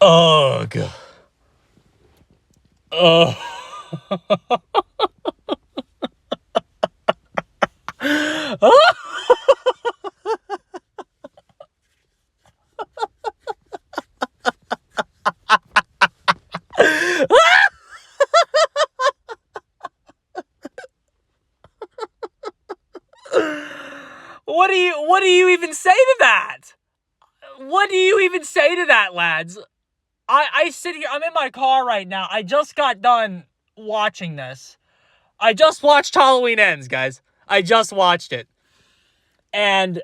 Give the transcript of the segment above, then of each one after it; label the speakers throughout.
Speaker 1: Ugh. Ugh. What do you even say to that? What do you even say to that, lads? I sit here, I'm in my car right now. I just got done watching this. I just watched Halloween Ends, guys. I just watched it. And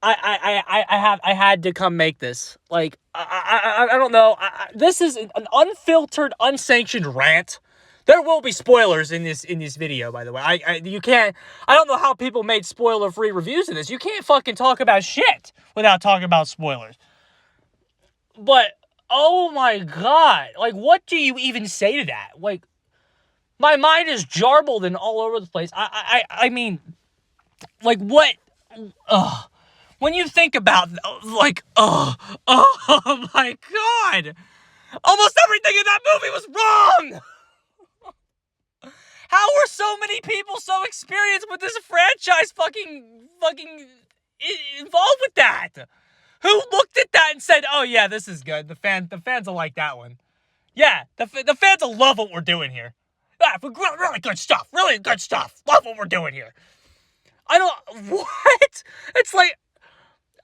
Speaker 1: I had to come make this. Like, I don't know. This is an unfiltered, unsanctioned rant. There will be spoilers in this video, by the way. You can't. I don't know how people made spoiler-free reviews of this. You can't fucking talk about shit without talking about spoilers. But oh my god, like, what do you even say to that? Like, my mind is jarbled and all over the place. I mean, like, what? When you think about, like, oh my god, almost everything in that movie was wrong. How were so many people so experienced with this franchise fucking involved with that? Who looked at that and said, "Oh yeah, this is good. The fans will like that one." Yeah, the fans will love what we're doing here. Yeah, really good stuff. Really good stuff. Love what we're doing here. What? It's like,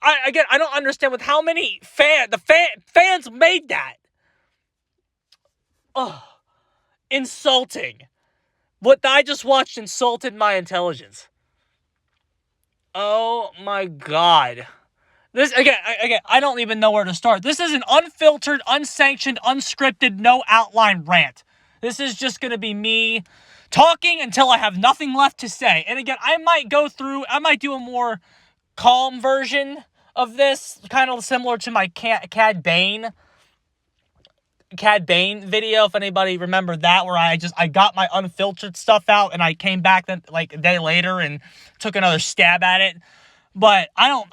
Speaker 1: I don't understand with how many fans made that. Ugh. Insulting. What I just watched insulted my intelligence. Oh my god. This, again, I don't even know where to start. This is an unfiltered, unsanctioned, unscripted, no outline rant. This is just going to be me talking until I have nothing left to say. And again, I might do a more calm version of this, kind of similar to my Cad Bane video, if anybody remembered that, where I got my unfiltered stuff out and I came back then, like, a day later and took another stab at it. But that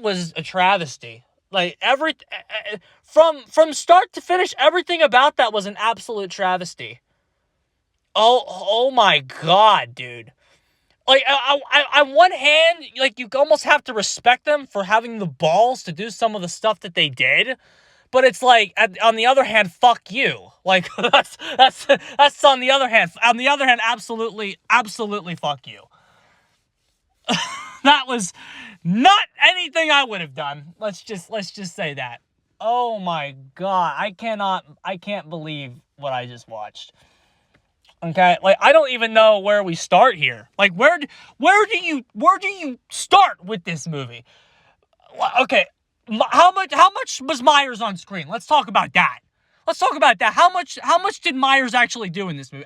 Speaker 1: was a travesty. Like, from start to finish, everything about that was an absolute travesty. Oh my god, dude. Like, on one hand, like, you almost have to respect them for having the balls to do some of the stuff that they did. But it's like, on the other hand, fuck you. Like, that's on the other hand. On the other hand, absolutely fuck you. That was not anything I would have done. Let's just say that. Oh my god, I can't believe what I just watched. Okay, like, I don't even know where we start here. Like, where do you start with this movie? Okay, how much was Myers on screen? Let's talk about that. How much did Myers actually do in this movie?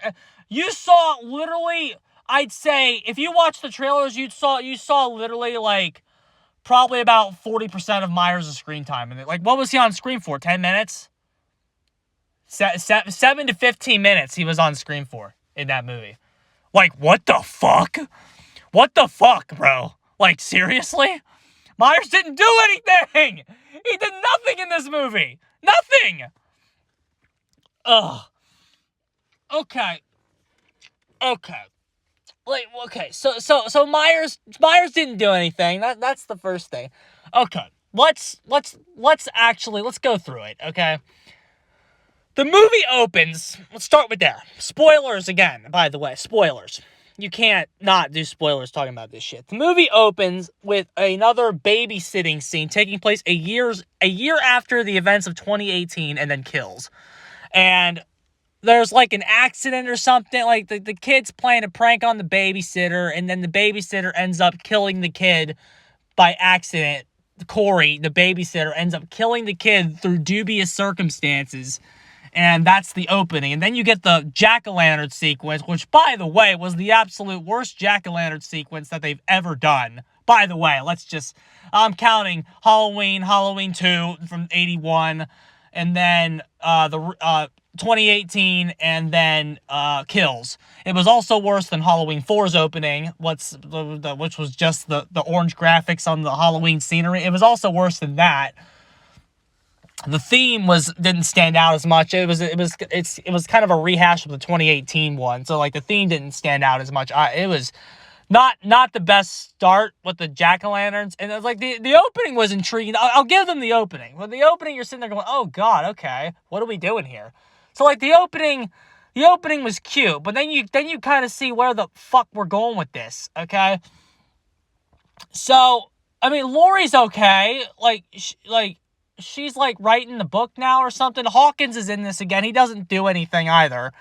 Speaker 1: You saw literally, I'd say, if you watched the trailers, you saw literally, like, probably about 40% of Myers' screen time. And, like, what was he on screen for? 10 minutes? 7 to 15 minutes he was on screen for in that movie. Like, what the fuck? What the fuck, bro? Like, seriously? Myers didn't do anything! He did nothing in this movie! Nothing! Ugh. Okay. Like, okay, so Myers didn't do anything. That's the first thing. Okay. Let's go through it, okay? The movie opens, let's start with there. Spoilers again, by the way, spoilers. You can't not do spoilers talking about this shit. The movie opens with another babysitting scene taking place a year after the events of 2018, and then kills. And there's, like, an accident or something, like, the kid's playing a prank on the babysitter, and then the babysitter ends up killing the kid by accident. Corey, the babysitter, ends up killing the kid through dubious circumstances. And that's the opening. And then you get the jack-o'-lantern sequence, which, by the way, was the absolute worst jack-o'-lantern sequence that they've ever done. By the way, I'm counting Halloween 2 from 81, and then 2018, and then Kills. It was also worse than Halloween 4's opening, which was just the orange graphics on the Halloween scenery. It was also worse than that. The theme didn't stand out as much. It was kind of a rehash of the 2018 one. So like the theme didn't stand out as much. It was not the best start with the jack-o'-lanterns, and it was like the opening was intriguing. I'll give them the opening. With the opening, you're sitting there going, "Oh God, okay, what are we doing here?" So like the opening was cute, but then you kind of see where the fuck we're going with this. Okay, so I mean, Laurie's okay. She's like writing the book now or something. Hawkins is in this again. He doesn't do anything either.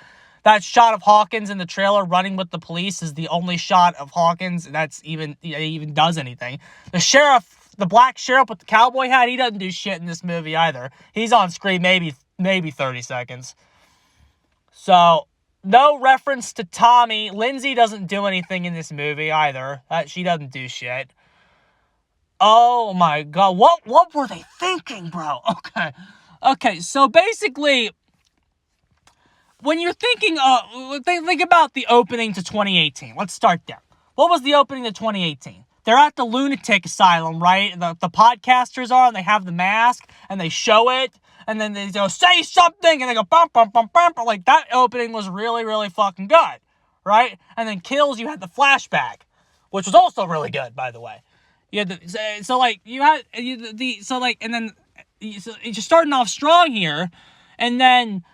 Speaker 1: That shot of Hawkins in the trailer running with the police is the only shot of Hawkins that's even does anything. The black sheriff with the cowboy hat, he doesn't do shit in this movie either. He's on screen maybe 30 seconds. So, no reference to Tommy. Lindsay doesn't do anything in this movie either. She doesn't do shit. Oh my God, what were they thinking, bro? Okay, so basically, when you're thinking, think about the opening to 2018. Let's start there. What was the opening to 2018? They're at the lunatic asylum, right? The podcasters are, and they have the mask, and they show it, and then they go, say something, and they go, bum, bum, bum, bum, bum. Like, that opening was really, really fucking good, right? And then Kills, you had the flashback, which was also really good, by the way. You had you're starting off strong here, and then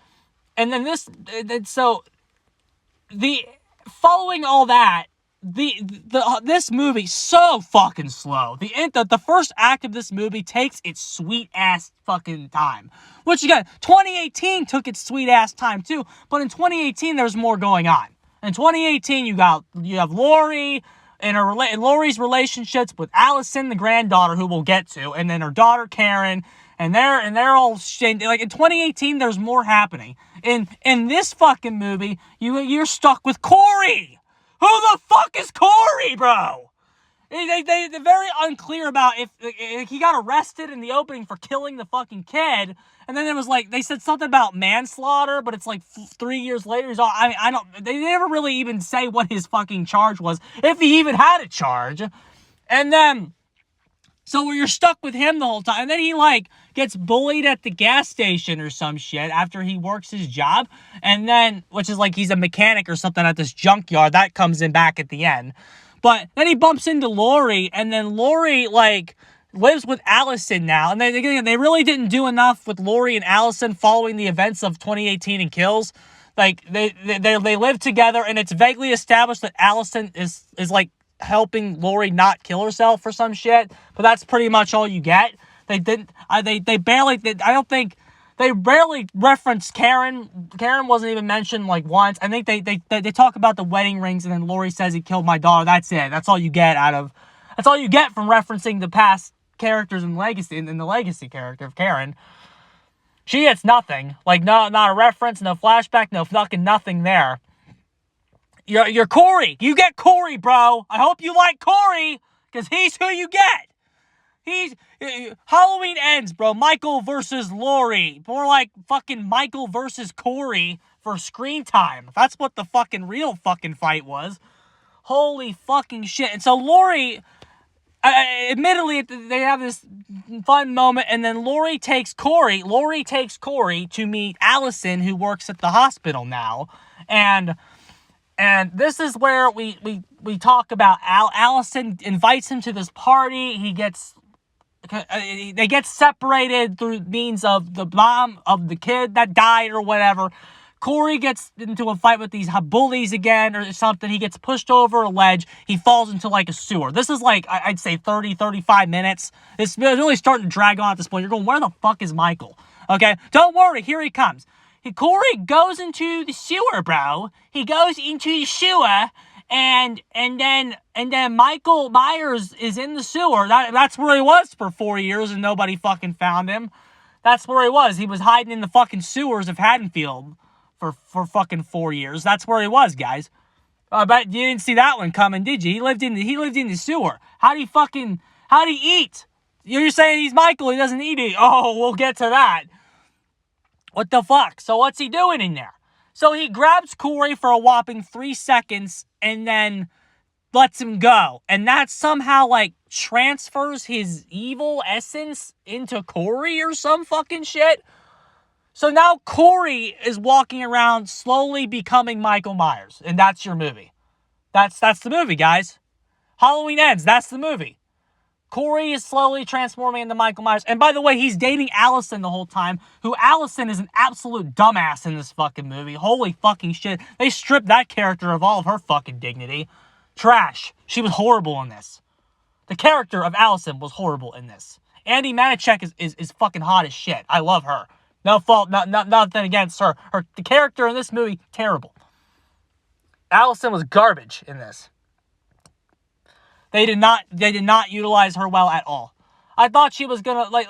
Speaker 1: following all that, this movie so fucking slow. The first act of this movie takes its sweet ass fucking time. Which again, 2018 took its sweet ass time too, but in 2018 there's more going on. In 2018 you have Laurie and Laurie's relationships with Allison, the granddaughter, who we'll get to, and then her daughter Karen. And they're all like in 2018. There's more happening. In this fucking movie, you're stuck with Corey. Who the fuck is Corey, bro? They're very unclear about if he got arrested in the opening for killing the fucking kid, and then it was like they said something about manslaughter, but it's like 3 years later. He's all I don't. They never really even say what his fucking charge was, if he even had a charge, and then. So you're stuck with him the whole time. And then he, gets bullied at the gas station or some shit after he works his job. And then, which is he's a mechanic or something at this junkyard. That comes in back at the end. But then he bumps into Laurie. And then Laurie, lives with Allison now. And they really didn't do enough with Laurie and Allison following the events of 2018 and Kills. They live together. And it's vaguely established that Allison is helping Laurie not kill herself or some shit, but that's pretty much all you get. They barely referenced Karen. Karen wasn't even mentioned once. I think they talk about the wedding rings, and then Laurie says he killed my daughter. That's it. That's all you get from referencing the past characters in the legacy character of Karen. She gets nothing. Not a reference, no flashback, no fucking nothing there. You're Corey. You get Corey, bro. I hope you like Corey, because he's who you get. Halloween ends, bro. Michael versus Laurie. More like fucking Michael versus Corey for screen time. That's what the fucking real fucking fight was. Holy fucking shit. And so Laurie, admittedly, they have this fun moment, and then Laurie takes Corey to meet Allison, who works at the hospital now. And this is where we talk about Allison invites him to this party. They get separated through means of the mom of the kid that died or whatever. Corey gets into a fight with these bullies again or something. He gets pushed over a ledge. He falls into a sewer. This is I'd say 30, 35 minutes. It's really starting to drag on at this point. You're going, where the fuck is Michael? Okay, don't worry. Here he comes. Corey goes into the sewer, bro. He goes into the sewer, and then Michael Myers is in the sewer. That's where he was for 4 years, and nobody fucking found him. That's where he was. He was hiding in the fucking sewers of Haddonfield for fucking 4 years. That's where he was, guys. But you didn't see that one coming, did you? He lived in the sewer. How'd he eat? You're saying he's Michael. He doesn't eat it. Oh, we'll get to that. What the fuck? So what's he doing in there? So he grabs Corey for a whopping 3 seconds and then lets him go. And that somehow, like, transfers his evil essence into Corey or some fucking shit. So now Corey is walking around slowly becoming Michael Myers. And that's your movie. That's the movie, guys. Halloween Ends. That's the movie. Corey is slowly transforming into Michael Myers. And by the way, he's dating Allison the whole time, who Allison is an absolute dumbass in this fucking movie. Holy fucking shit. They stripped that character of all of her fucking dignity. Trash. She was horrible in this. The character of Allison was horrible in this. Andy Manichek is fucking hot as shit. I love her. No fault, nothing against her. The character in this movie, terrible. Allison was garbage in this. They did not utilize her well at all. I thought she was gonna like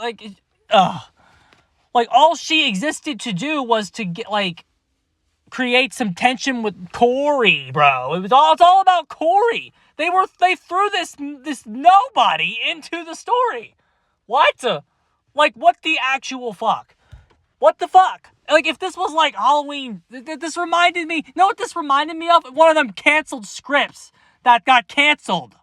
Speaker 1: all she existed to do was to get create some tension with Corey, bro. It's all about Corey. They threw this nobody into the story. What? What the actual fuck? What the fuck? If this was like Halloween, this reminded me. You know what this reminded me of? One of them canceled scripts that got canceled.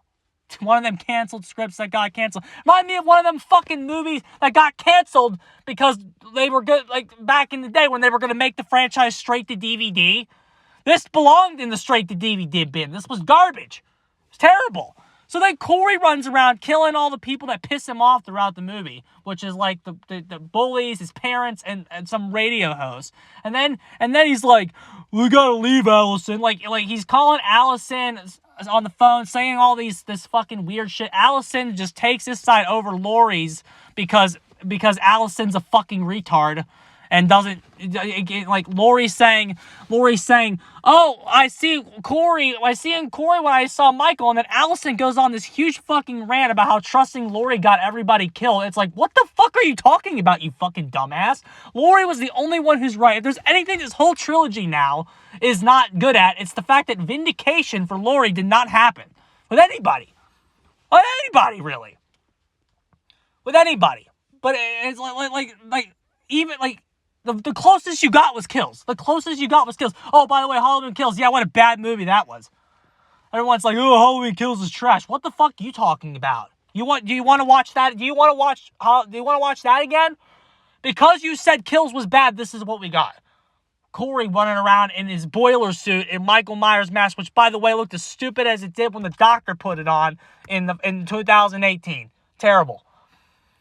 Speaker 1: One of them canceled scripts that got canceled. Remind me of one of them fucking movies that got canceled because they were good, back in the day when they were going to make the franchise straight to DVD. This belonged in the straight to DVD bin. This was garbage. It's terrible. So then Corey runs around killing all the people that piss him off throughout the movie, which is the bullies, his parents, and some radio host. And then he's like, we gotta leave Allison. He's calling Allison on the phone, saying all this fucking weird shit. Allison just takes his side over Laurie's because Allison's a fucking retard and doesn't Laurie's saying, oh, I see Corey when I saw Michael, and then Allison goes on this huge fucking rant about how trusting Laurie got everybody killed. It's like, what the fuck are you talking about, you fucking dumbass? Laurie was the only one who's right. If there's anything this whole trilogy now is not good at, it's the fact that vindication for Laurie did not happen with anybody. With anybody, really. With anybody. But it's the closest you got was kills. Oh, by the way, Halloween Kills. Yeah, what a bad movie that was. Everyone's like, oh, Halloween Kills is trash. What the fuck are you talking about? Do you want to watch that? Do you want to watch that again? Because you said Kills was bad, this is what we got. Corey running around in his boiler suit and Michael Myers mask, which, by the way, looked as stupid as it did when the doctor put it on in 2018. Terrible.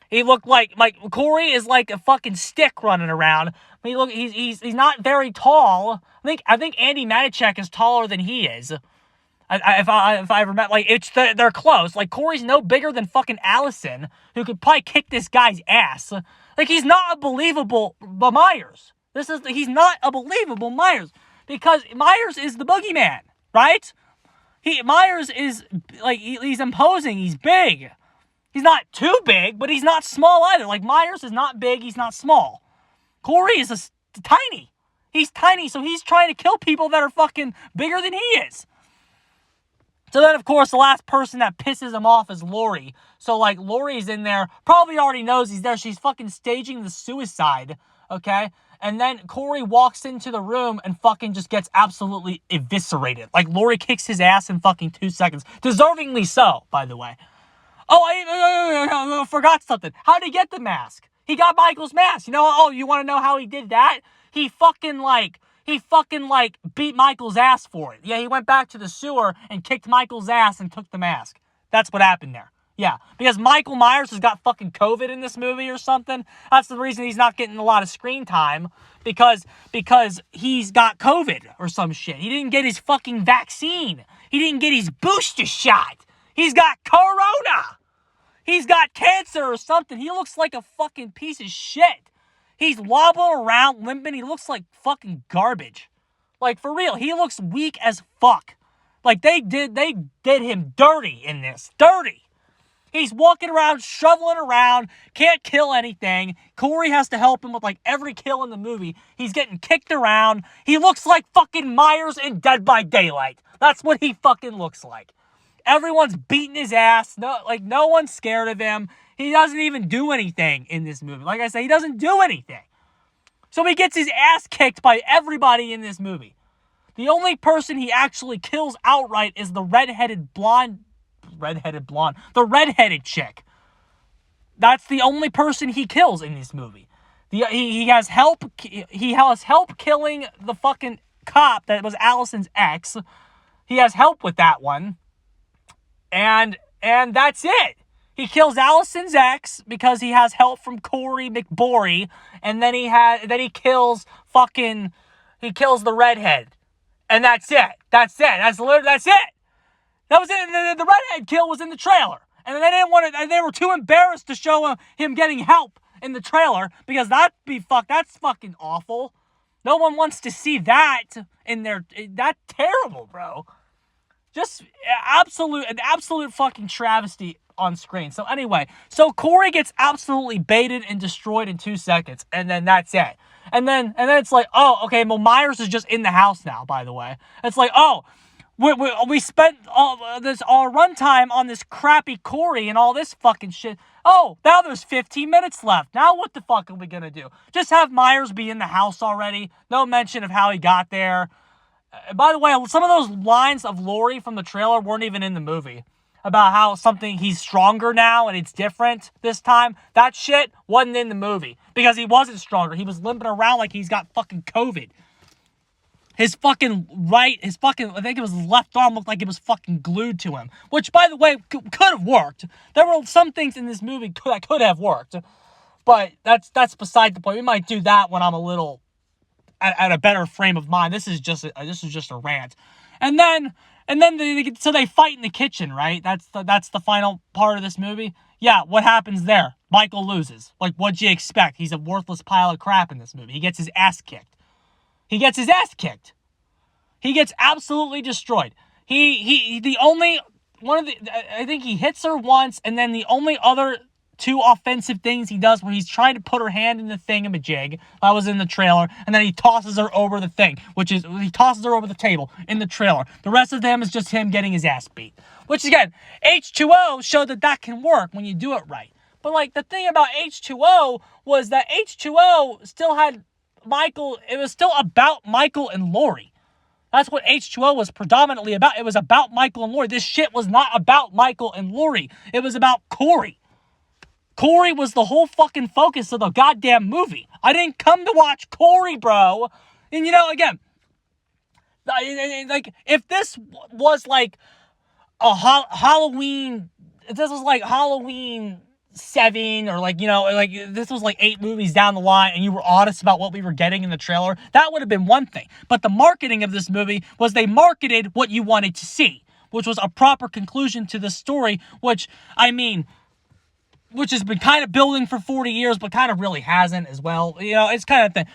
Speaker 1: He looked like Corey is like a fucking stick running around. He's not very tall. I think Andy Manichek is taller than he is. If I ever met, they're close. Corey's no bigger than fucking Allison, who could probably kick this guy's ass. He's not a believable Myers. He's not a believable Myers because Myers is the boogeyman, right? Myers is he's imposing. He's big. He's not too big, but he's not small either. Myers is not big, he's not small. Corey is tiny. He's tiny, so he's trying to kill people that are fucking bigger than he is. So then, of course, the last person that pisses him off is Laurie. So, Laurie's in there, probably already knows he's there. She's fucking staging the suicide, okay? And then Corey walks into the room and fucking just gets absolutely eviscerated. Laurie kicks his ass in fucking 2 seconds. Deservingly so, by the way. Oh, I forgot something. How did he get the mask? He got Michael's mask. You want to know how he did that? He fucking beat Michael's ass for it. Yeah, he went back to the sewer and kicked Michael's ass and took the mask. That's what happened there. Yeah, because Michael Myers has got fucking COVID in this movie or something. That's the reason he's not getting a lot of screen time, because he's got COVID or some shit. He didn't get his fucking vaccine. He didn't get his booster shot. He's got corona. He's got cancer or something. He looks like a fucking piece of shit. He's wobbling around, limping. He looks like fucking garbage. For real, he looks weak as fuck. They did him dirty in this. Dirty. He's walking around, shoveling around, can't kill anything. Corey has to help him with every kill in the movie. He's getting kicked around. He looks like fucking Myers in Dead by Daylight. That's what he fucking looks like. Everyone's beating his ass. No one's scared of him. He doesn't even do anything in this movie. Like I say, he doesn't do anything. So he gets his ass kicked by everybody in this movie. The only person he actually kills outright is the redheaded chick. That's the only person he kills in this movie. He has help. He has help killing the fucking cop that was Allison's ex. He has help with that one, and that's it. He kills Allison's ex because he has help from Corey McBory, and then he kills the redhead, and that's it. That's it. That was it. The redhead kill was in the trailer. And they didn't want to, they were too embarrassed to show him getting help in the trailer because that's fucking awful. No one wants to see that in there. That's terrible, bro. Just an absolute fucking travesty on screen. So anyway, Corey gets absolutely baited and destroyed in 2 seconds, and then that's it. And then it's like, oh, okay, well, Myers is just in the house now, by the way. It's like, oh, we spent all our runtime on this crappy Corey and all this fucking shit. Oh, now there's 15 minutes left. Now what the fuck are we gonna do? Just have Myers be in the house already. No mention of how he got there. By the way, some of those lines of Laurie from the trailer weren't even in the movie. About how he's stronger now and it's different this time. That shit wasn't in the movie. Because he wasn't stronger. He was limping around like he's got fucking COVID. I think it was his left arm looked like it was fucking glued to him. Which, by the way, could have worked. There were some things in this movie that could have worked. But that's beside the point. We might do that when I'm a little at a better frame of mind. This is just a rant. And then they fight in the kitchen, right? That's the final part of this movie. Yeah, what happens there? Michael loses. Like, what'd you expect? He's a worthless pile of crap in this movie. He gets his ass kicked. He gets absolutely destroyed. I think he hits her once, and then the only other two offensive things he does where he's trying to put her hand in the thingamajig, that was in the trailer, and then he tosses her over the thing, he tosses her over the table in the trailer. The rest of them is just him getting his ass beat. Which, again, H2O showed that can work when you do it right. But, like, the thing about H2O was that H2O still had Michael, it was still about Michael and Laurie. That's what H2O was predominantly about. It was about Michael and Laurie. This shit was not about Michael and Laurie. It was about Corey. Corey was the whole fucking focus of the goddamn movie. I didn't come to watch Corey, bro. And, again, like, if this was like a Halloween, if this was like Halloween 7 or this was like 8 movies down the line and you were honest about what we were getting in the trailer, that would have been one thing. But the marketing of this movie was they marketed what you wanted to see, which was a proper conclusion to the story, which has been kind of building for 40 years, but kind of really hasn't as well. It's kind of thing.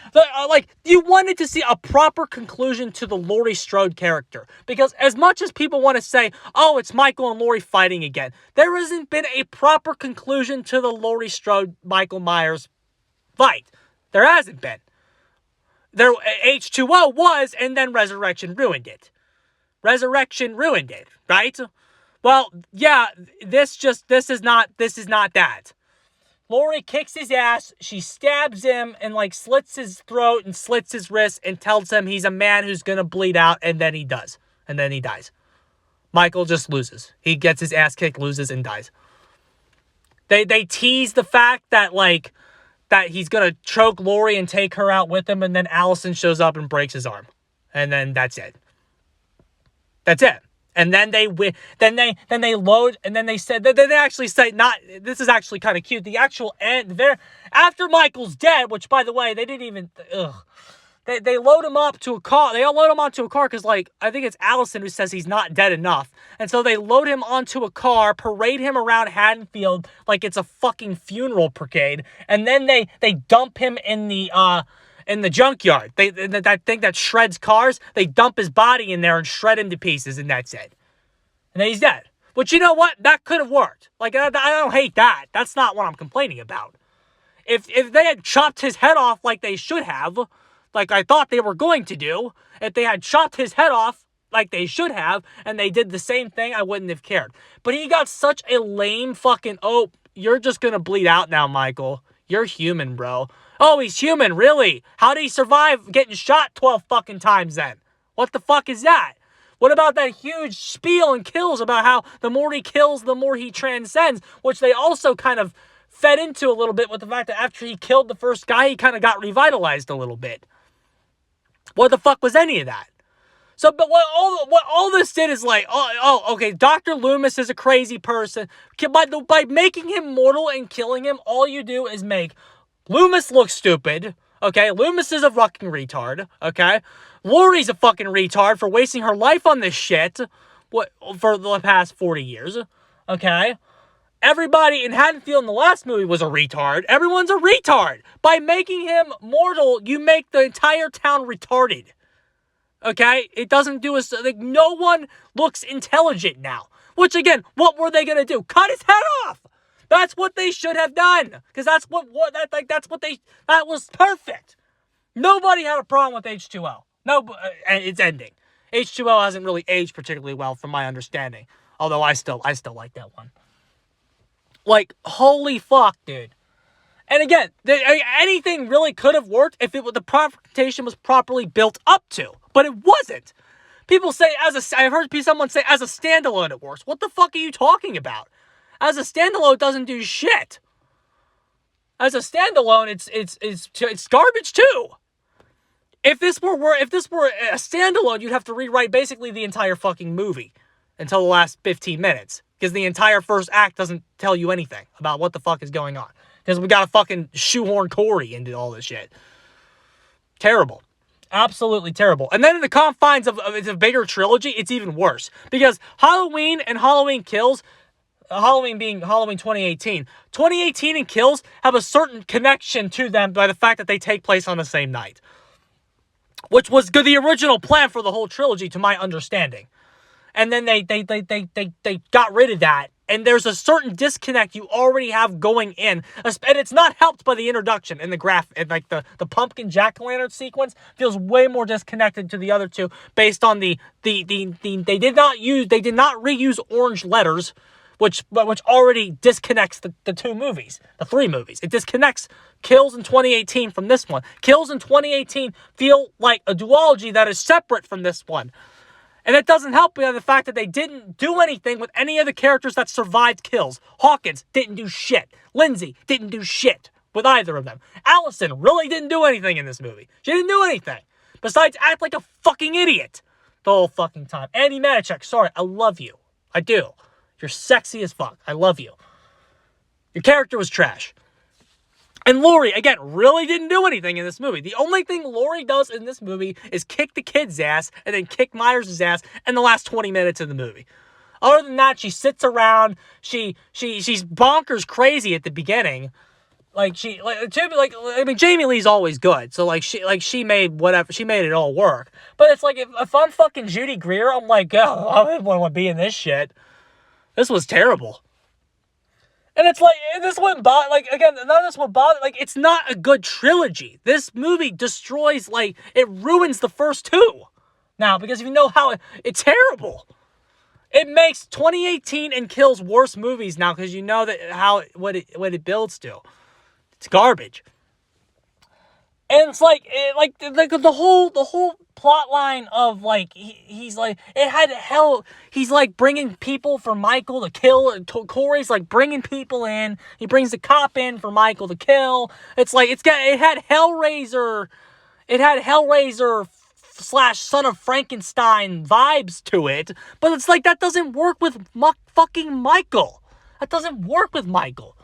Speaker 1: You wanted to see a proper conclusion to the Laurie Strode character. Because as much as people want to say, oh, it's Michael and Laurie fighting again, there hasn't been a proper conclusion to the Laurie Strode, Michael Myers fight. There hasn't been. There, H2O was, and then Resurrection ruined it. Right? Well, yeah, this is not that. Laurie kicks his ass, she stabs him and slits his throat and slits his wrist and tells him he's a man who's gonna bleed out, and then he does. And then he dies. Michael just loses. He gets his ass kicked, loses, and dies. They tease the fact that he's gonna choke Laurie and take her out with him, and then Allison shows up and breaks his arm. And then that's it. That's it. And then they load, and then they actually say, this is actually kind of cute. The actual end there, after Michael's dead, which, by the way, they didn't even, they load him up to a car. They all load him onto a car because, I think it's Allison who says he's not dead enough. And so they load him onto a car, parade him around Haddonfield like it's a fucking funeral parade. And then they dump him in the junkyard. That thing that shreds cars, they dump his body in there and shred him to pieces, and that's it. And then he's dead. But you know what? That could have worked. I don't hate that. That's not what I'm complaining about. If they had chopped his head off like they should have, like I thought they were going to do, if they had chopped his head off like they should have, and they did the same thing, I wouldn't have cared. But he got such a lame fucking, oh, you're just gonna bleed out now, Michael. You're human, bro. Oh, he's human, really? How did he survive getting shot 12 fucking times then? What the fuck is that? What about that huge spiel and kills about how the more he kills, the more he transcends, which they also kind of fed into a little bit with the fact that after he killed the first guy, he kind of got revitalized a little bit. What the fuck was any of that? So, but what all this did is like, okay, Dr. Loomis is a crazy person. By making him mortal and killing him, all you do is make Loomis look stupid, okay? Loomis is a fucking retard, okay? Laurie's a fucking retard for wasting her life on this shit for the past 40 years, okay? Everybody in Haddonfield in the last movie was a retard. Everyone's a retard. By making him mortal, you make the entire town retarded. Okay? It doesn't do us... Like, no one looks intelligent now. Which, again, what were they gonna do? Cut his head off! That's what they should have done. Because that's what that was perfect. Nobody had a problem with H2O. No, it's ending. H2O hasn't really aged particularly well from my understanding. Although I still like that one. Like, holy fuck, dude. And again, anything really could have worked if the confrontation was properly built up to. But it wasn't. People say, I've heard someone say, as a standalone it works. What the fuck are you talking about? As a standalone, it doesn't do shit. As a standalone, it's garbage too. If this were a standalone, you'd have to rewrite basically the entire fucking movie until the last 15 minutes. Because the entire first act doesn't tell you anything about what the fuck is going on. Because we gotta fucking shoehorn Corey into all this shit. Terrible. Absolutely terrible. And then in the confines of a bigger trilogy, it's even worse. Because Halloween and Halloween Kills, Halloween being Halloween 2018, 2018 and Kills have a certain connection to them by the fact that they take place on the same night. Which was the original plan for the whole trilogy, to my understanding. And then they got rid of that. And there's a certain disconnect you already have going in. And it's not helped by the introduction and the graph. And like the pumpkin jack-o'-lantern sequence feels way more disconnected to the other two based on they did not reuse orange letters, which already disconnects the two movies, the three movies. It disconnects Kills in 2018 from this one. Kills in 2018 feel like a duology that is separate from this one. And it doesn't help by the fact that they didn't do anything with any of the characters that survived Kills. Hawkins didn't do shit. Lindsay didn't do shit with either of them. Allison really didn't do anything in this movie. She didn't do anything. Besides act like a fucking idiot the whole fucking time. Andy Manichek, sorry, I love you. I do. You're sexy as fuck. I love you. Your character was trash. And Laurie, again, really didn't do anything in this movie. The only thing Laurie does in this movie is kick the kid's ass and then kick Myers' ass in the last 20 minutes of the movie. Other than that, she sits around. She's bonkers crazy at the beginning. Jamie Lee's always good. So she made it all work. But it's like if I'm fucking Judy Greer, I'm like, oh, I wouldn't want to be in this shit. This was terrible. And it's like, this wouldn't bother, none of this would bother, it's not a good trilogy. This movie destroys, it ruins the first two. Now, because if you know how, it's terrible. It makes 2018 and Kills worse movies now, because you know that what it builds to. It's garbage. And it's the whole plot line of he's bringing people for Michael to kill. Corey's bringing people in. He brings the cop in for Michael to kill. It had Hellraiser / Son of Frankenstein vibes to it. But it's that doesn't work with fucking Michael. That doesn't work with Michael.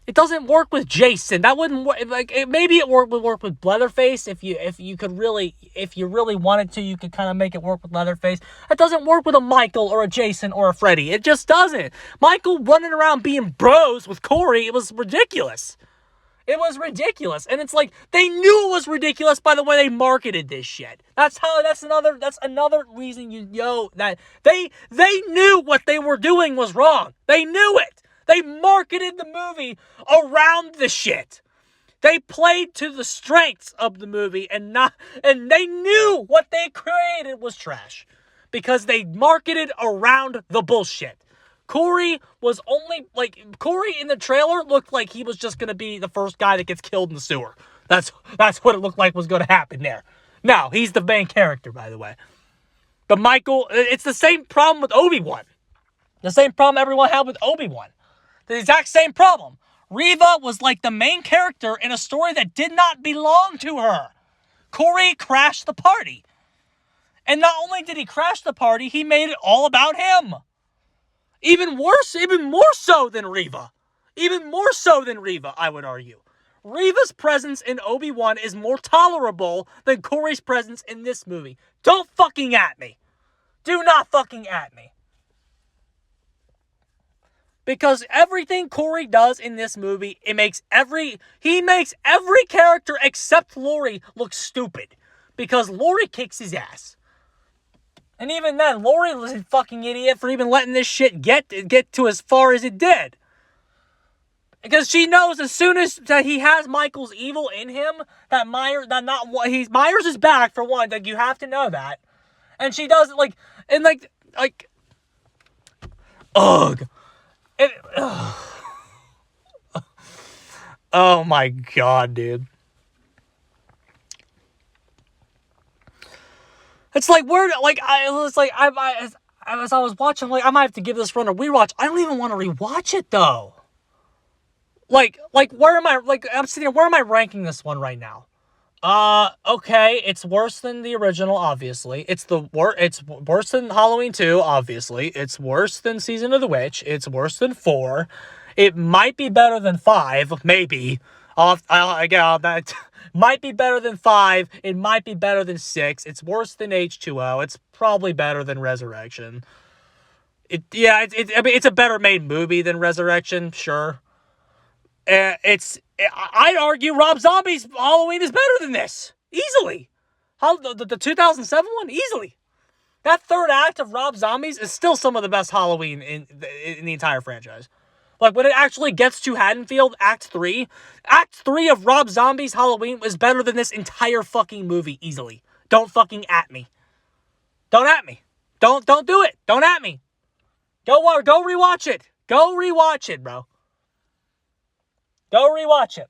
Speaker 1: It doesn't work with Jason. That wouldn't work. Maybe it would work with Leatherface if you really wanted to. You could kind of make it work with Leatherface. It doesn't work with a Michael or a Jason or a Freddy. It just doesn't. Michael running around being bros with Corey. It was ridiculous. It was ridiculous, and it's they knew it was ridiculous by the way they marketed this shit. That's another reason that they knew what they were doing was wrong. They knew it. They marketed the movie around the shit. They played to the strengths of the movie and they knew what they created was trash because they marketed around the bullshit. Corey was only, like, Corey in the trailer looked like he was just going to be the first guy that gets killed in the sewer. That's what it looked like was going to happen there. No, he's the main character, by the way. But Michael, it's the same problem with Obi-Wan. The same problem everyone had with Obi-Wan. The exact same problem. Reva was like the main character in a story that did not belong to her. Corey crashed the party. And not only did he crash the party, he made it all about him. Even worse, even more so than Reva. Even more so than Reva, I would argue. Reva's presence in Obi-Wan is more tolerable than Corey's presence in this movie. Don't fucking at me. Do not fucking at me. Because everything Corey does in this movie, he makes every character except Laurie look stupid. Because Laurie kicks his ass. And even then, Laurie was a fucking idiot for even letting this shit get to as far as it did. Because she knows as soon as that he has Michael's evil in him, that Myers is back for one. Like, you have to know that. And she does ugh. Oh my god, dude. It's like, as I was watching, like, I might have to give this run a rewatch. I don't even want to rewatch it, though. Like, I'm sitting here, where am I ranking this one right now? Okay, it's worse than the original, obviously. It's worse than Halloween 2, obviously. It's worse than Season of the Witch. It's worse than 4. It might be better than 5, maybe. That might be better than 5. It might be better than 6. It's worse than H2O. It's probably better than Resurrection. It's a better made movie than Resurrection, sure. I'd argue Rob Zombie's Halloween is better than this. Easily. The 2007 one? Easily. That third act of Rob Zombie's is still some of the best Halloween in the entire franchise. Like, when it actually gets to Haddonfield, Act 3 of Rob Zombie's Halloween is better than this entire fucking movie, easily. Don't fucking at me. Don't at me. Don't do it. Don't at me. Go rewatch it. Go rewatch it, bro. Go rewatch it.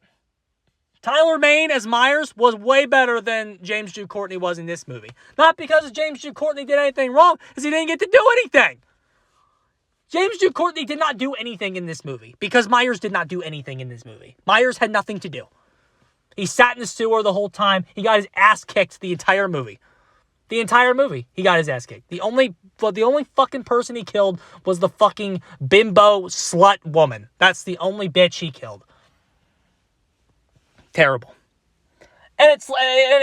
Speaker 1: Tyler Mane as Myers was way better than James Jude Courtney was in this movie. Not because James Jude Courtney did anything wrong, because he didn't get to do anything. James Jude Courtney did not do anything in this movie, because Myers did not do anything in this movie. Myers had nothing to do. He sat in the sewer the whole time. He got his ass kicked the entire movie. The entire movie, he got his ass kicked. The only fucking person he killed was the fucking bimbo slut woman. That's the only bitch he killed. Terrible. And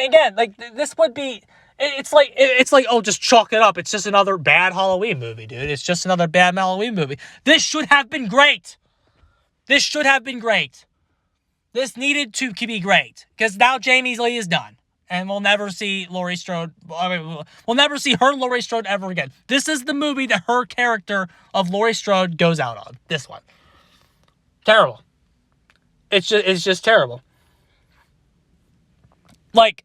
Speaker 1: again, like, this would be, it's like, oh, just chalk it up. It's just another bad Halloween movie, dude. It's just another bad Halloween movie. This should have been great. This should have been great. This needed to be great. Because now Jamie Lee is done. And we'll never see Laurie Strode, we'll never see her Laurie Strode ever again. This is the movie that her character of Laurie Strode goes out on. This one. Terrible. It's just terrible. Like,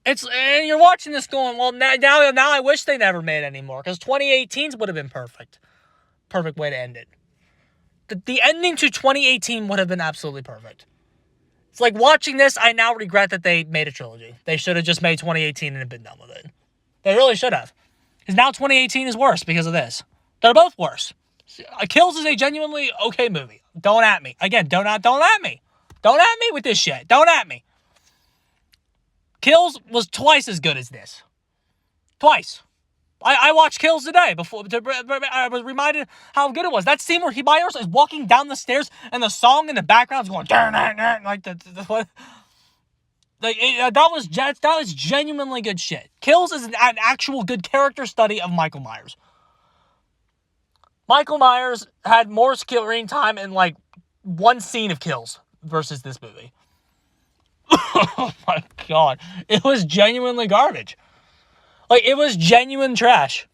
Speaker 1: and you're watching this going, well, now I wish they never made any more, because 2018's would have been perfect. Perfect way to end it. The ending to 2018 would have been absolutely perfect. It's like, watching this, I now regret that they made a trilogy. They should have just made 2018 and been done with it. They really should have. Because now 2018 is worse because of this. They're both worse. Kills is a genuinely okay movie. Don't at me. Again, don't at me. Don't at me with this shit. Don't at me. Kills was twice as good as this. Twice. I watched Kills today before. I was reminded how good it was. That scene where Myers is walking down the stairs and the song in the background is going like what? Like that was genuinely good shit. Kills is an actual good character study of Michael Myers. Michael Myers had more screen time in like one scene of Kills versus this movie. Oh my god. It was genuinely garbage. Like, it was genuine trash.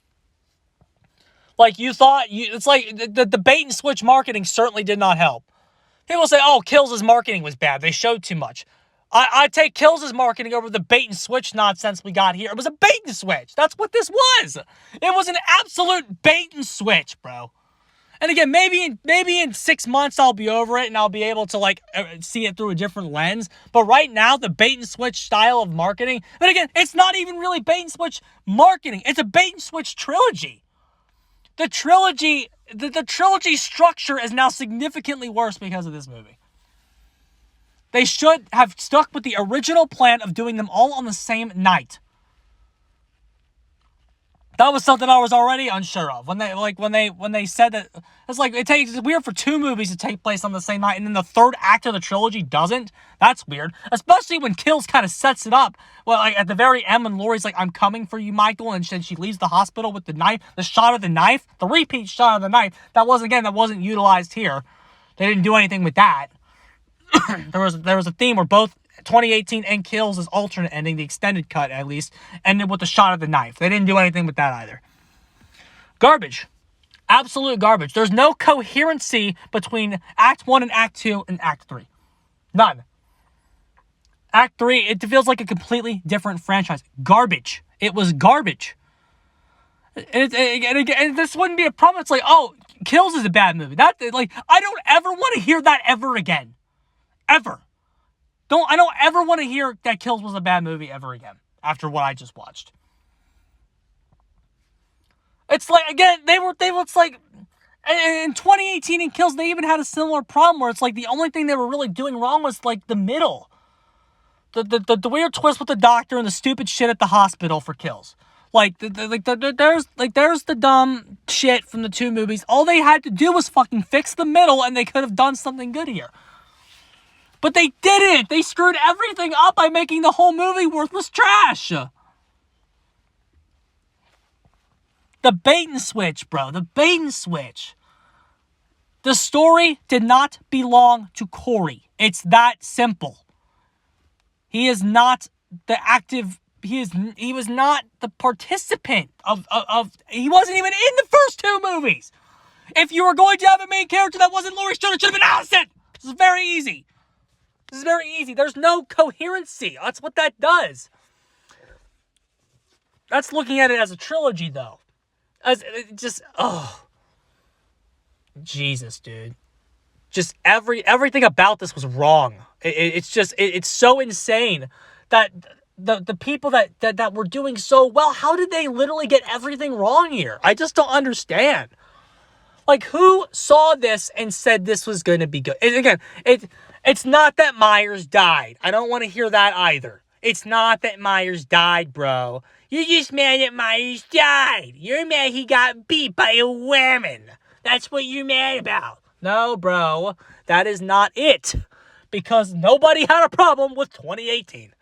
Speaker 1: Like, it's like the bait and switch marketing certainly did not help. People say, oh, Kills' marketing was bad. They showed too much. I take Kills' marketing over the bait and switch nonsense we got here. It was a bait and switch. That's what this was. It was an absolute bait and switch, bro. And again, maybe in 6 months I'll be over it and I'll be able to like see it through a different lens. But right now, the bait and switch style of marketing, and again, it's not even really bait and switch marketing. It's a bait and switch trilogy. The trilogy structure is now significantly worse because of this movie. They should have stuck with the original plan of doing them all on the same night. That was something I was already unsure of. When they said that, it's weird for 2 movies to take place on the same night, and then the third act of the trilogy doesn't. That's weird, especially when Kills kind of sets it up. Well, like at the very end, when Laurie's like, "I'm coming for you, Michael," and she leaves the hospital with the knife, the shot of the knife, the repeat shot of the knife. That wasn't utilized here. They didn't do anything with that. there was a theme where both 2018 and Kills' alternate ending, the extended cut at least, ended with the shot of the knife. They didn't do anything with that either. Garbage. Absolute garbage. There's no coherency between Act 1 and Act 2 and Act 3. None. Act 3, it feels like a completely different franchise. Garbage. It was garbage. And this wouldn't be a problem. It's like, oh, Kills is a bad movie. I don't ever want to hear that ever again. Ever. I don't ever want to hear that Kills was a bad movie ever again after what I just watched. It's like, again, it's like, in 2018 in Kills, they even had a similar problem where it's like the only thing they were really doing wrong was like the middle. The weird twist with the doctor and the stupid shit at the hospital for Kills. There's the dumb shit from the 2 movies. All they had to do was fucking fix the middle and they could have done something good here. But they didn't. They screwed everything up by making the whole movie worthless trash. The bait and switch, bro. The bait and switch. The story did not belong to Corey. It's that simple. He is not the active... He was not the participant of he wasn't even in the first 2 movies. If you were going to have a main character that wasn't Laurie Strode, it should have been Allison. This is very easy. There's no coherency. That's what that does. That's looking at it as a trilogy, though. Jesus, dude. Just everything about this was wrong. It's so insane that the people that were doing so well, how did they literally get everything wrong here? I just don't understand. Like, who saw this and said this was going to be good? And again, it's not that Myers died. I don't want to hear that either. It's not that Myers died, bro. You're just mad that Myers died. You're mad he got beat by a woman. That's what you're mad about. No, bro. That is not it. Because nobody had a problem with 2018.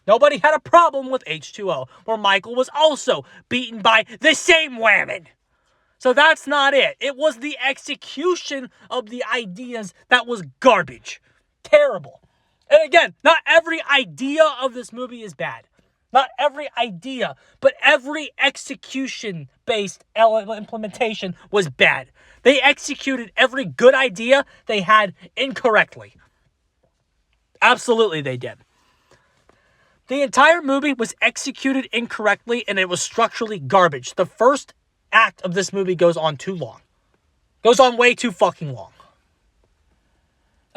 Speaker 1: Nobody had a problem with H2O, where Michael was also beaten by the same woman. So that's not it. It was the execution of the ideas that was garbage. Terrible. And again, not every idea of this movie is bad. Not every idea, but every execution-based implementation was bad. They executed every good idea they had incorrectly. Absolutely they did. The entire movie was executed incorrectly, and it was structurally garbage. The first act of this movie goes on too long. Goes on way too fucking long.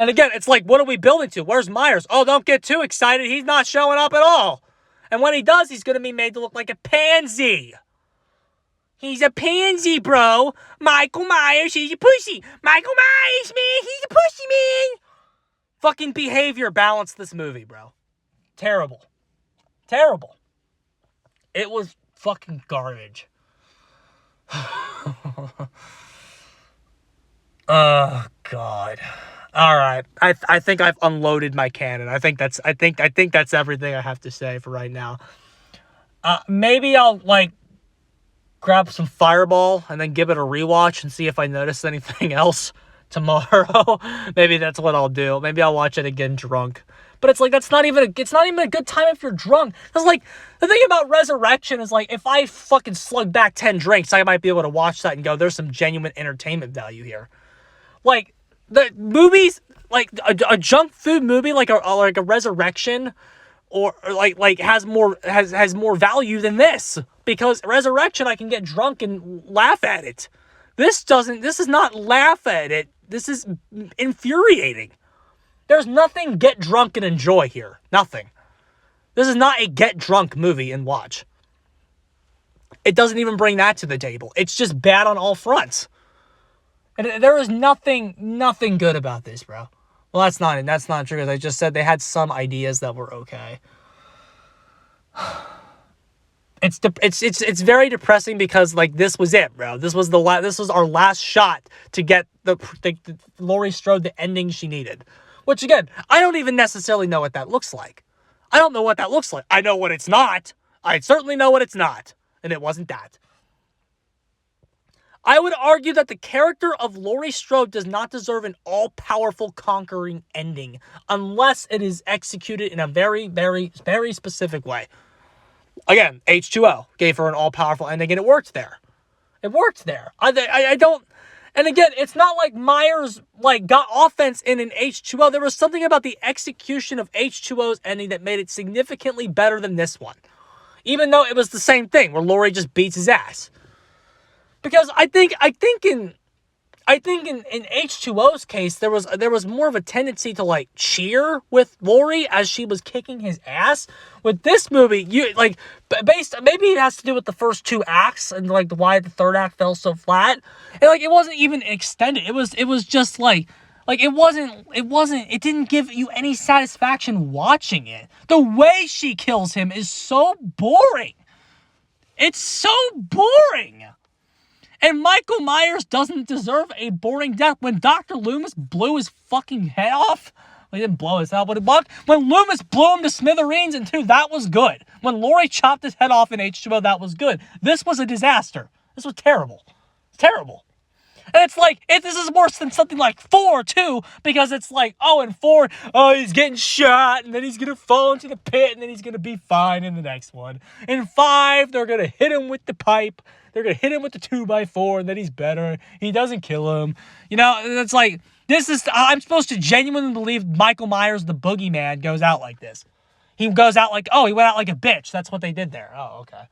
Speaker 1: And again, it's like, what are we building to? Where's Myers? Oh, don't get too excited. He's not showing up at all. And when he does, he's going to be made to look like a pansy. He's a pansy, bro. Michael Myers, he's a pussy. Michael Myers, man, he's a pussy, man. Fucking behavior balanced this movie, bro. Terrible. Terrible. It was fucking garbage. Oh, God. All right. I think I've unloaded my cannon. I think that's everything I have to say for right now. Maybe I'll grab some Fireball and then give it a rewatch and see if I notice anything else tomorrow. Maybe that's what I'll do. Maybe I'll watch it again drunk. But it's like, it's not even a good time if you're drunk. Because the thing about Resurrection is if I fucking slug back 10 drinks, I might be able to watch that and go, there's some genuine entertainment value here. The movies, a junk food movie, like a Resurrection, or has more value than this, because Resurrection I can get drunk and laugh at it. This is not laugh at it. This is infuriating. There's nothing get drunk and enjoy here. Nothing. This is not a get drunk movie and watch. It doesn't even bring that to the table. It's just bad on all fronts. And there is nothing good about this, bro. Well, that's not true, because I just said they had some ideas that were okay. It's very depressing because, like, this was it, bro. This was our last shot to get the Laurie Strode the ending she needed. Which, again, I don't even necessarily know what that looks like. I don't know what that looks like. I know what it's not. I certainly know what it's not. And it wasn't that. I would argue that the character of Laurie Strode does not deserve an all-powerful, conquering ending unless it is executed in a very, very, very specific way. Again, H2O gave her an all-powerful ending, and it worked there. It worked there. I don't... And again, it's not like Myers, like, got offense in an H2O. There was something about the execution of H2O's ending that made it significantly better than this one. Even though it was the same thing, where Laurie just beats his ass. Because I think in H2O's case, there was more of a tendency to, like, cheer with Laurie as she was kicking his ass. With this movie, maybe it has to do with the first two acts and, like, why the third act fell so flat. And, like, it wasn't even extended. It was just it didn't give you any satisfaction watching it. The way she kills him is so boring. It's so boring. And Michael Myers doesn't deserve a boring death. When Dr. Loomis blew his fucking head off, well, he didn't blow his head off, but when Loomis blew him to smithereens in 2, that was good. When Laurie chopped his head off in H2O, that was good. This was a disaster. This was terrible. It's terrible. And it's like, this is worse than something like 4, too, because it's like, in 4, he's getting shot, and then he's going to fall into the pit, and then he's going to be fine in the next one. In 5, they're going to hit him with the pipe. They're going to hit him with the 2x4, and then he's better. He doesn't kill him. You know, it's like, I'm supposed to genuinely believe Michael Myers, the boogeyman, goes out like this. He goes out like, he went out like a bitch. That's what they did there. Oh, okay.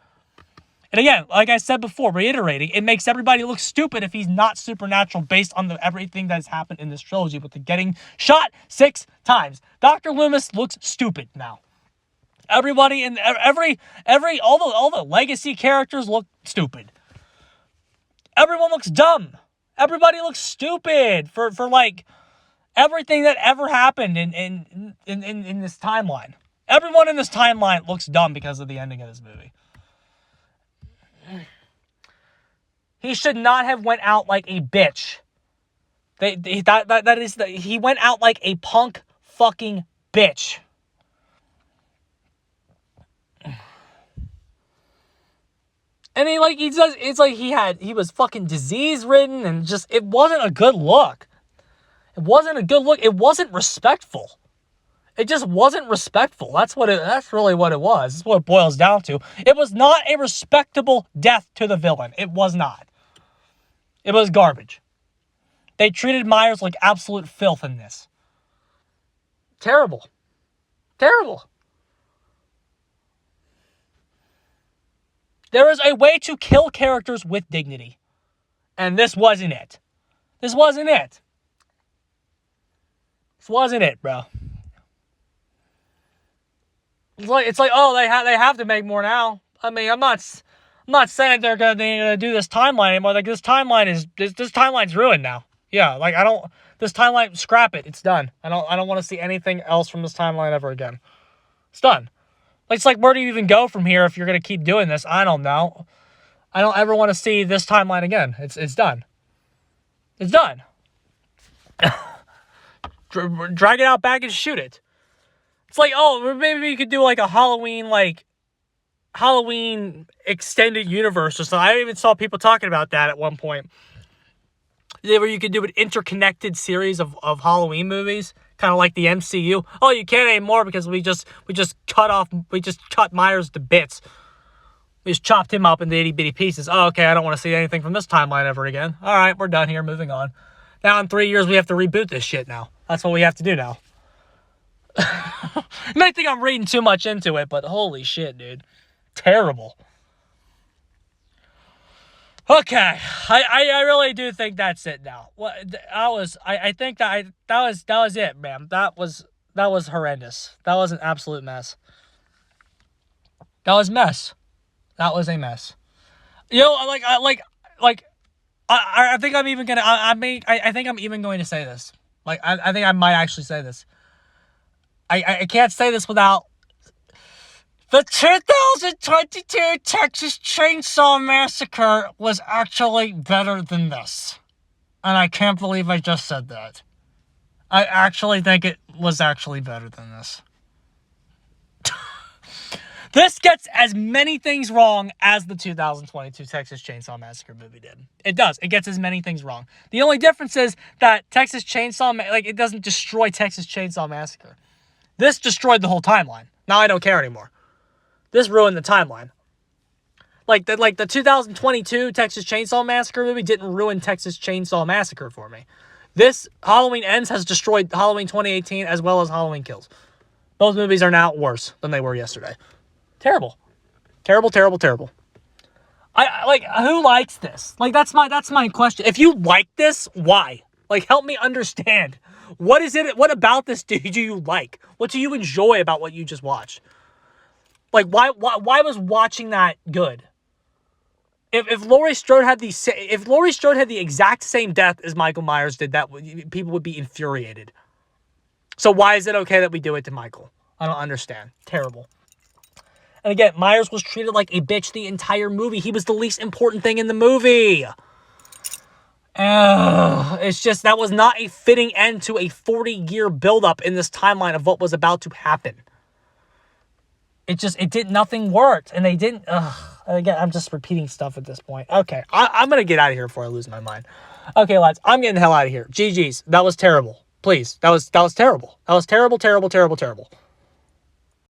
Speaker 1: And again, like I said before, reiterating, it makes everybody look stupid if he's not supernatural based on everything that has happened in this trilogy with the getting shot 6 times. Dr. Loomis looks stupid now. Everybody in all the legacy characters look stupid. Everyone looks dumb. Everybody looks stupid for like everything that ever happened in this timeline. Everyone in this timeline looks dumb because of the ending of this movie. He should not have went out like a bitch. He went out like a punk fucking bitch. And he was fucking disease ridden and just, it wasn't a good look. It wasn't a good look. It wasn't respectful. It just wasn't respectful. That's really what it was. That's what it boils down to. It was not a respectable death to the villain. It was not. It was garbage. They treated Myers like absolute filth in this. Terrible. Terrible. There is a way to kill characters with dignity. And this wasn't it. This wasn't it. This wasn't it, bro. It's like they have to make more now. I mean, I'm not saying they're gonna do this timeline anymore. Like, this timeline's ruined now. Yeah, like, this timeline, scrap it. It's done. I don't want to see anything else from this timeline ever again. It's done. It's like, where do you even go from here if you're gonna keep doing this? I don't know. I don't ever want to see this timeline again. It's done. It's done. Drag it out back and shoot it. It's like, maybe we could do like a Halloween extended universe or something. I even saw people talking about that at one point. Where you could do an interconnected series of Halloween movies, kind of like the MCU. Oh, you can't anymore because we just cut Myers to bits. We just chopped him up into itty bitty pieces. Oh, okay, I don't want to see anything from this timeline ever again. All right, we're done here, moving on. Now in 3 years we have to reboot this shit now. That's what we have to do now. You might think I'm reading too much into it, but holy shit, dude. Terrible. Okay, I really do think that's it now. I think that was it, man. That was horrendous. That was an absolute mess. That was mess. That was a mess. You know, I think I'm even gonna. I think I'm even going to say this. Like, I think I might actually say this. I can't say this without the 2022 Texas Chainsaw Massacre was actually better than this. And I can't believe I just said that. I actually think it was actually better than this. This gets as many things wrong as the 2022 Texas Chainsaw Massacre movie did. It does. It gets as many things wrong. The only difference is that Texas Chainsaw, it doesn't destroy Texas Chainsaw Massacre. This destroyed the whole timeline. Now I don't care anymore. This ruined the timeline. Like the 2022 Texas Chainsaw Massacre movie didn't ruin Texas Chainsaw Massacre for me. This Halloween Ends has destroyed Halloween 2018 as well as Halloween Kills. Those movies are now worse than they were yesterday. Terrible. Terrible, terrible, terrible. Who likes this? Like, that's my question. If you like this, why? Like, help me understand. What is it? What about this do you like? What do you enjoy about what you just watched? Like, why was watching that good? If Laurie Strode had the exact same death as Michael Myers did, people would be infuriated. So why is it okay that we do it to Michael? I don't understand. Terrible. And again, Myers was treated like a bitch the entire movie. He was the least important thing in the movie. It's just, that was not a fitting end to a 40-year buildup in this timeline of what was about to happen. Nothing worked. And they didn't, again, I'm just repeating stuff at this point. Okay, I'm going to get out of here before I lose my mind. Okay, lads, I'm getting the hell out of here. GG's. That was terrible. Please, that was terrible. That was terrible, terrible, terrible, terrible.